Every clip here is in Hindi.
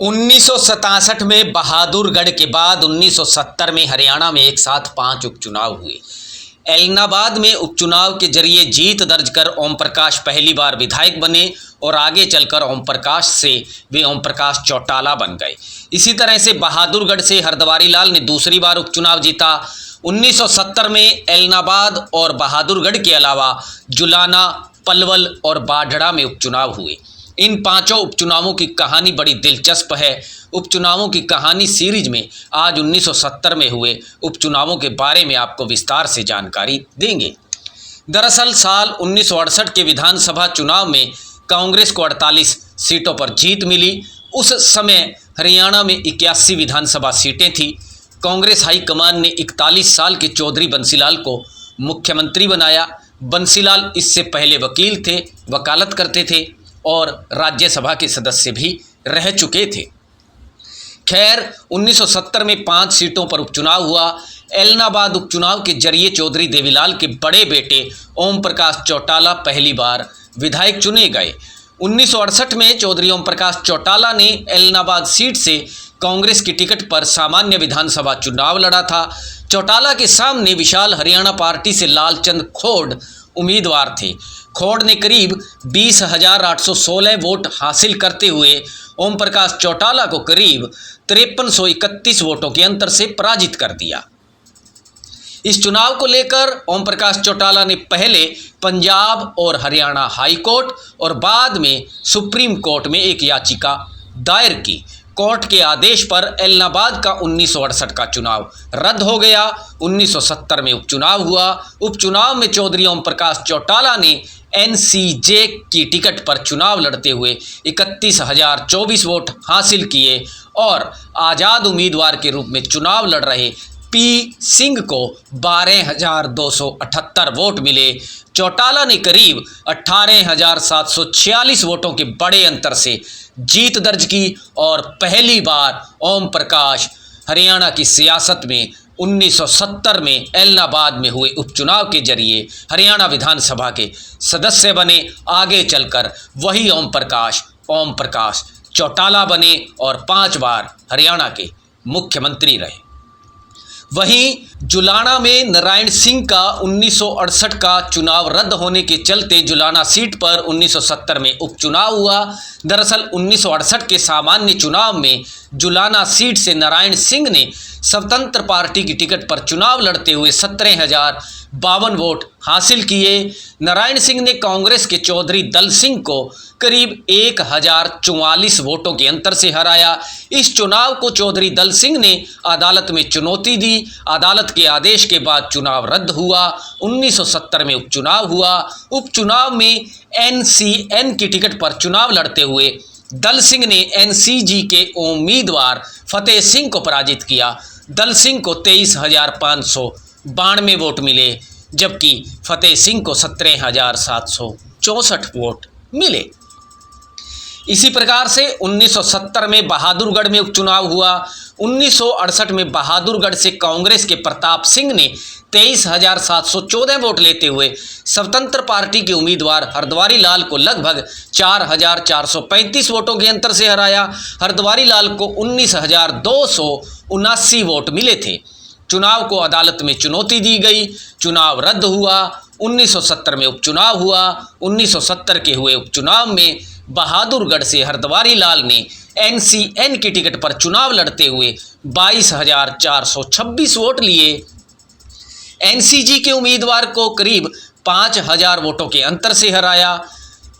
1967 में बहादुरगढ़ के बाद 1970 में हरियाणा में एक साथ 5 उपचुनाव हुए। एलनाबाद में उपचुनाव के जरिए जीत दर्ज कर ओम प्रकाश पहली बार विधायक बने और आगे चलकर ओम प्रकाश से वे ओम प्रकाश चौटाला बन गए। इसी तरह से बहादुरगढ़ से हरद्वारी लाल ने दूसरी बार उपचुनाव जीता। 1970 में एलनाबाद और बहादुरगढ़ के अलावा जुलाना, पलवल और बाढ़ड़ा में उपचुनाव हुए। इन 5 उपचुनावों की कहानी बड़ी दिलचस्प है। उपचुनावों की कहानी सीरीज में आज 1970 में हुए उपचुनावों के बारे में आपको विस्तार से जानकारी देंगे। दरअसल साल 1968 के विधानसभा चुनाव में कांग्रेस को 48 सीटों पर जीत मिली। उस समय हरियाणा में 81 विधानसभा सीटें थीं। कांग्रेस हाईकमान ने 41 साल के चौधरी बंसीलाल को मुख्यमंत्री बनाया। बंसीलाल इससे पहले वकील थे, वकालत करते थे और राज्यसभा के सदस्य भी रह चुके थे। खैर 1970 में 5 सीटों पर उपचुनाव हुआ। एलनाबाद उपचुनाव के जरिए चौधरी देवीलाल के बड़े बेटे ओम प्रकाश चौटाला पहली बार विधायक चुने गए। 1968 में चौधरी ओम प्रकाश चौटाला ने एलनाबाद सीट से कांग्रेस की टिकट पर सामान्य विधानसभा चुनाव लड़ा था। चौटाला के सामने विशाल हरियाणा पार्टी से लालचंद खोड़ उम्मीदवार थे। खोड़ ने करीब 20,816 वोट हासिल करते हुए ओम प्रकाश चौटाला को करीब 5331 वोटों के अंतर से पराजित कर दिया। इस चुनाव को लेकर ओम प्रकाश चौटाला ने पहले पंजाब और हरियाणा हाई कोर्ट और बाद में सुप्रीम कोर्ट में एक याचिका दायर की। कोर्ट के आदेश पर एलनाबाद का 1968 का चुनाव रद्द हो गया। 1970 में उपचुनाव हुआ। उपचुनाव में चौधरी ओम प्रकाश चौटाला ने एनसीजे की टिकट पर चुनाव लड़ते हुए 31,024 वोट हासिल किए और आज़ाद उम्मीदवार के रूप में चुनाव लड़ रहे पी सिंह को 12,278 वोट मिले। चौटाला ने करीब 18,746 वोटों के बड़े अंतर से जीत दर्ज की और पहली बार ओम प्रकाश हरियाणा की सियासत में 1970 में एलनाबाद में हुए उपचुनाव के जरिए हरियाणा विधानसभा के सदस्य बने। आगे चलकर वही ओम प्रकाश चौटाला बने और 5 बार हरियाणा के मुख्यमंत्री रहे। वहीं जुलाना में नारायण सिंह का 1968 का चुनाव रद्द होने के चलते जुलाना सीट पर 1970 में उपचुनाव हुआ। दरअसल 1968 के सामान्य चुनाव में जुलाना सीट से नारायण सिंह ने स्वतंत्र पार्टी की टिकट पर चुनाव लड़ते हुए 17,052 वोट हासिल किए। नारायण सिंह ने कांग्रेस के चौधरी दल सिंह को करीब 1,044 वोटों के अंतर से हराया। इस चुनाव को चौधरी दल सिंह ने अदालत में चुनौती दी। अदालत के आदेश के बाद चुनाव रद्द हुआ। 1970 में उपचुनाव हुआ। उपचुनाव में एनसीएन की टिकट पर चुनाव लड़ते हुए दल सिंह ने एनसीजी के उम्मीदवार फतेह सिंह को पराजित किया। दल सिंह को 23,592 वोट मिले जबकि फतेह सिंह को 17,764 वोट मिले। इसी प्रकार से 1970 में बहादुरगढ़ में उपचुनाव हुआ। 1968 में बहादुरगढ़ से कांग्रेस के प्रताप सिंह ने 23,714 वोट लेते हुए स्वतंत्र पार्टी के उम्मीदवार हरद्वारी लाल को लगभग 4,435 वोटों के अंतर से हराया। हरद्वारी लाल को 19,279 वोट मिले थे। चुनाव को अदालत में चुनौती दी गई। चुनाव रद्द हुआ। 1970 में उपचुनाव हुआ। 1970 के हुए उपचुनाव में बहादुरगढ़ से हरद्वारी लाल ने एनसीएन की टिकट पर चुनाव लड़ते हुए 22,426 वोट लिए। एनसीजी के उम्मीदवार को करीब 5,000 वोटों के अंतर से हराया।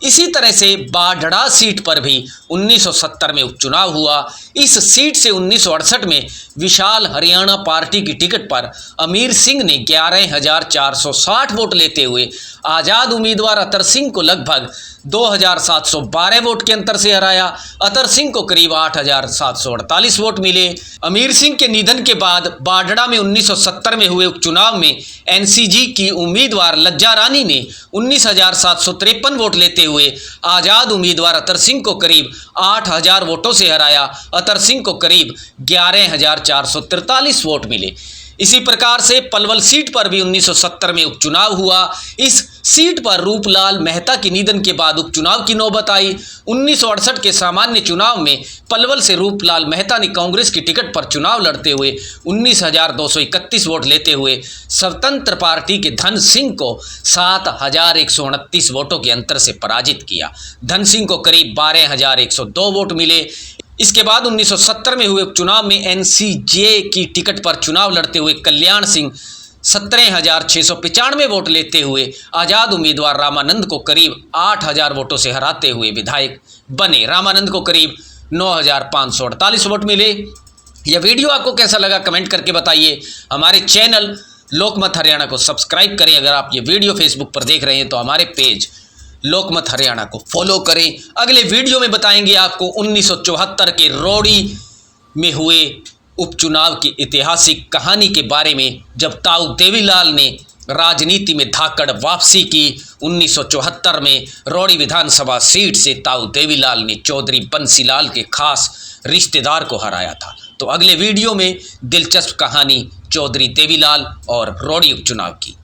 इसी तरह से बाढ़ड़ा सीट पर भी 1970 में उपचुनाव हुआ। इस सीट से 1968 में विशाल हरियाणा पार्टी की टिकट पर अमीर सिंह ने 11,460 वोट लेते हुए आज़ाद उम्मीदवार अतर सिंह को लगभग 2,712 वोट के अंतर से हराया। अतर सिंह को करीब 8,748 वोट मिले। अमीर सिंह के निधन के बाद बाढ़ड़ा में 1970 में हुए उपचुनाव में एनसीजी की उम्मीदवार लज्जा रानी ने 19,753 वोट लेते हुए आज़ाद उम्मीदवार अतर सिंह को करीब 8,000 वोटों से हराया। अतर सिंह को करीब 11,443 वोट मिले। इसी प्रकार से पलवल सीट पर भी 1970 में उपचुनाव हुआ। इस सीट पर रूपलाल मेहता के निधन के बाद उपचुनाव की नौबत आई। 1968 के सामान्य चुनाव में पलवल से रूपलाल मेहता ने कांग्रेस की टिकट पर चुनाव लड़ते हुए 19,231 वोट लेते हुए स्वतंत्र पार्टी के धन सिंह को 7,129 वोटों के अंतर से पराजित किया। धन सिंह को करीब 12,102 वोट मिले। इसके बाद 1970 में हुए उपचुनाव में एनसीजे की टिकट पर चुनाव लड़ते हुए कल्याण सिंह 17,695 वोट लेते हुए आज़ाद उम्मीदवार रामानंद को करीब 8,000 वोटों से हराते हुए विधायक बने। रामानंद को करीब 9,548 वोट मिले। यह वीडियो आपको कैसा लगा कमेंट करके बताइए। हमारे चैनल लोकमत हरियाणा को सब्सक्राइब करें। अगर आप ये वीडियो फेसबुक पर देख रहे हैं तो हमारे पेज लोकमत हरियाणा को फॉलो करें। अगले वीडियो में बताएंगे आपको 1974 के रोड़ी में हुए उपचुनाव की ऐतिहासिक कहानी के बारे में, जब ताऊ देवीलाल ने राजनीति में धाकड़ वापसी की। 1974 में रोड़ी विधानसभा सीट से ताऊ देवीलाल ने चौधरी बंसीलाल के खास रिश्तेदार को हराया था। तो अगले वीडियो में दिलचस्प कहानी चौधरी देवीलाल और रोड़ी उपचुनाव की।